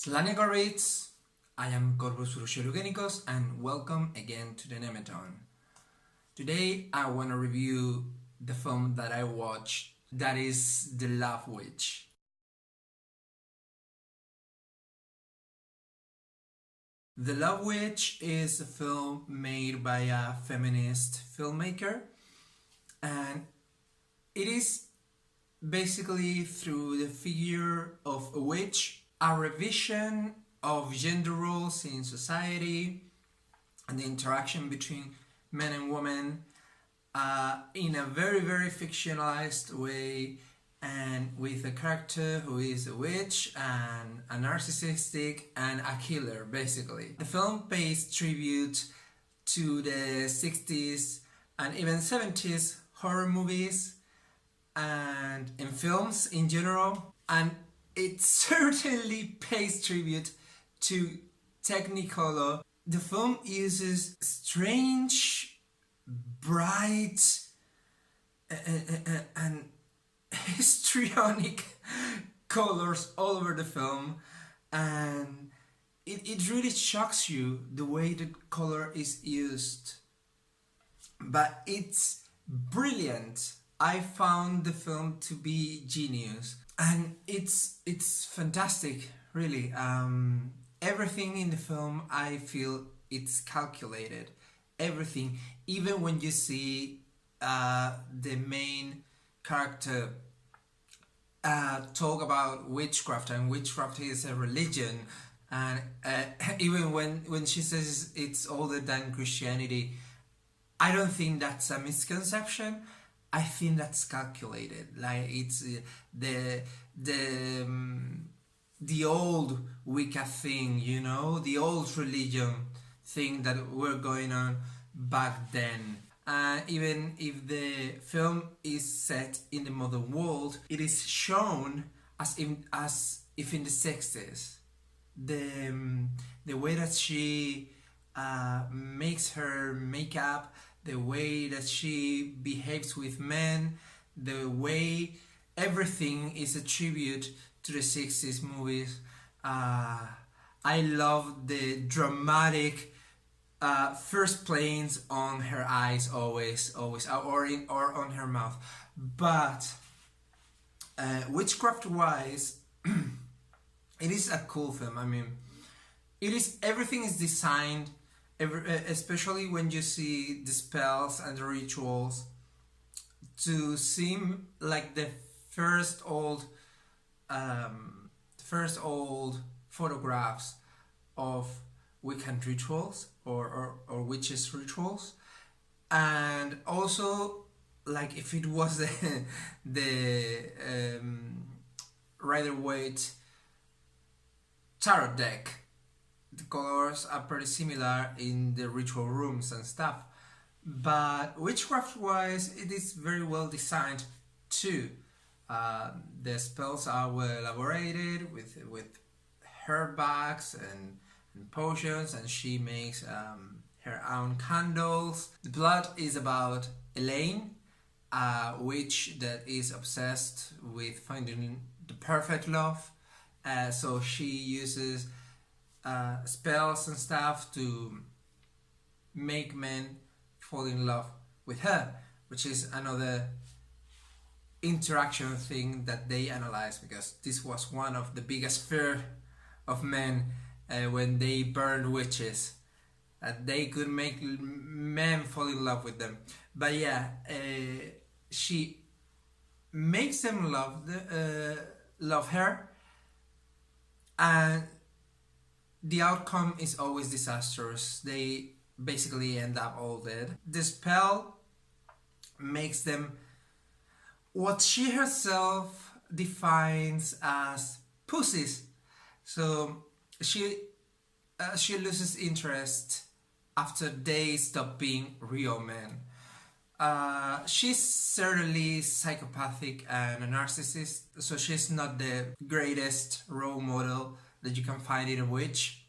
Slania Corvids, I am Corvus Luggenikos and welcome again to the Nemeton. Today I want to review the film that I watched, that is The Love Witch. The Love Witch is a film made by a feminist filmmaker, and it is basically through the figure of a witch, a revision of gender roles in society and the interaction between men and women in a very fictionalized way, and with a character who is a witch and a narcissistic and a killer, basically. The film pays tribute to the 60s and even 70s horror movies and in films in general, and it certainly pays tribute to Technicolor. The film uses strange, bright, and histrionic colors all over the film, and it really shocks you the way the color is used, but it's brilliant. I found the film to be genius, and it's fantastic, really. Everything in the film, I feel it's calculated. Everything, even when you see the main character talk about witchcraft, and witchcraft is a religion, and even when she says it's older than Christianity, I don't think that's a misconception. I think that's calculated. Like, it's the old Wicca thing, you know, the old religion thing that were going on back then. Even if the film is set in the modern world, it is shown as if in the 60s. The way that she makes her makeup, the way that she behaves with men, the way everything is a tribute to the 60s movies. I love the dramatic first planes on her eyes, always, or on her mouth. But witchcraft-wise, it is a cool film. I mean, everything is designed, especially when you see the spells and the rituals, to seem like the first old photographs of Wiccan rituals or witches rituals, and also like if it was the Rider-Waite tarot deck. The colors are pretty similar in the ritual rooms and stuff, but witchcraft-wise, it is very well designed too. The spells are well elaborated with herb bags and potions, and she makes her own candles. The plot is about Elaine, a witch that is obsessed with finding the perfect love. So she uses spells and stuff to make men fall in love with her, which is another interaction thing that they analyze, because this was one of the biggest fear of men when they burned witches, that they could make men fall in love with them. But yeah, she makes them love her, and the outcome is always disastrous. They basically end up all dead. The spell makes them what she herself defines as pussies. So she loses interest after they stop being real men. She's certainly psychopathic and a narcissist, so she's not the greatest role model that you can find in a witch.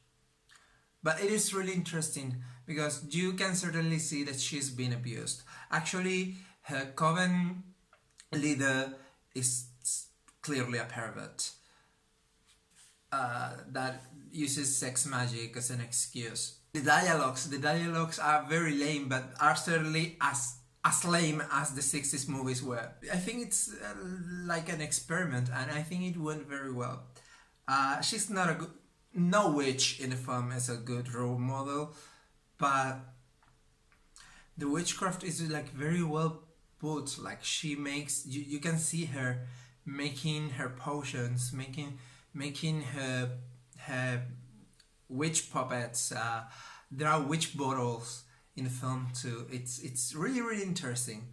But it is really interesting because you can certainly see that she's been abused. Actually, her coven leader is clearly a pervert. that uses sex magic as an excuse. The dialogues are very lame, but are certainly as lame as the 60s movies were. I think it's like an experiment, and I think it went very well. She's not a good... No witch in the film is a good role model, but the witchcraft is like very well put. Like she makes... You can see her making her potions, making her witch puppets. There are witch bottles in the film too. It's really interesting,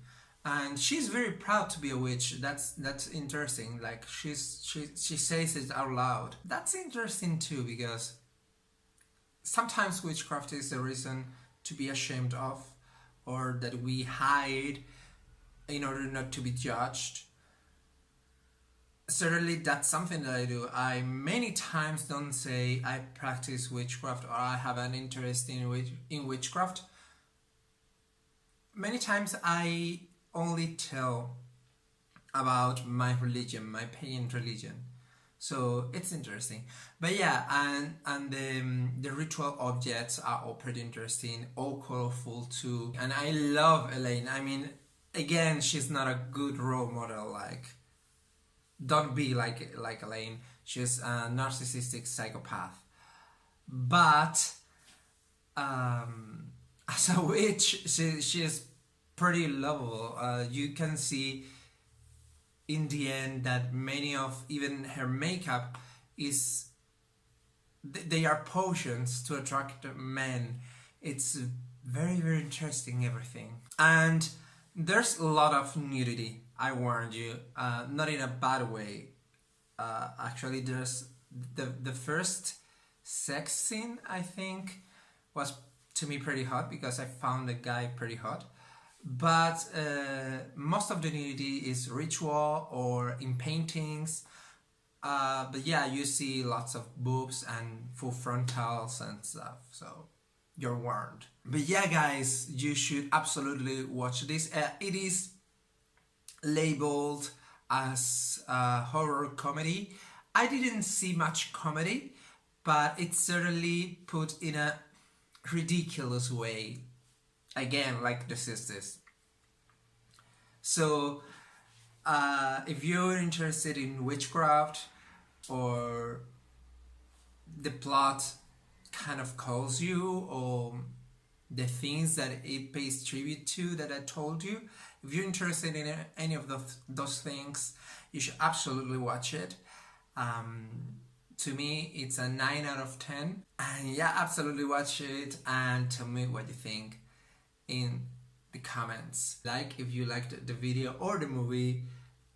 and she's very proud to be a witch. That's interesting. Like she says it out loud. That's interesting too, because sometimes witchcraft is a reason to be ashamed of, or that we hide in order not to be judged. Certainly that's something that I do. I many times don't say I practice witchcraft or I have an interest in witchcraft. Many times I only tell about my religion, my pagan religion. So it's interesting. But yeah, and the ritual objects are all pretty interesting, all colorful too. And I love Elaine. I mean, again, she's not a good role model. Like, don't be like Elaine. She's a narcissistic psychopath. But as a witch, she is pretty lovable. You can see in the end that many of even her makeup is... They are potions to attract men. It's very interesting, everything. And there's a lot of nudity. I warned you, not in a bad way. Actually, there's the first sex scene, I think, was to me pretty hot because I found the guy pretty hot. But most of the nudity is ritual or in paintings. But yeah, you see lots of boobs and full frontals and stuff. So you're warned. But yeah, guys, you should absolutely watch this. It is labeled as a horror comedy. I didn't see much comedy, but it's certainly put in a ridiculous way. Again, like the sisters. So if you're interested in witchcraft, or the plot kind of calls you, or the things that it pays tribute to that I told you, if you're interested in any of those things, you should absolutely watch it. To me, it's a 9 out of 10. And yeah, absolutely watch it and tell me what you think in the comments. Like if you liked the video or the movie.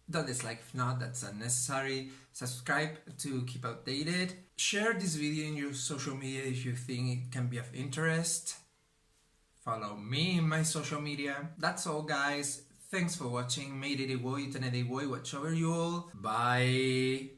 Don't dislike if not, that's unnecessary. Subscribe to keep updated. Share this video in your social media if you think it can be of interest. Follow me in my social media. That's all, guys. Thanks for watching. May the day boy, watch over you all. Bye.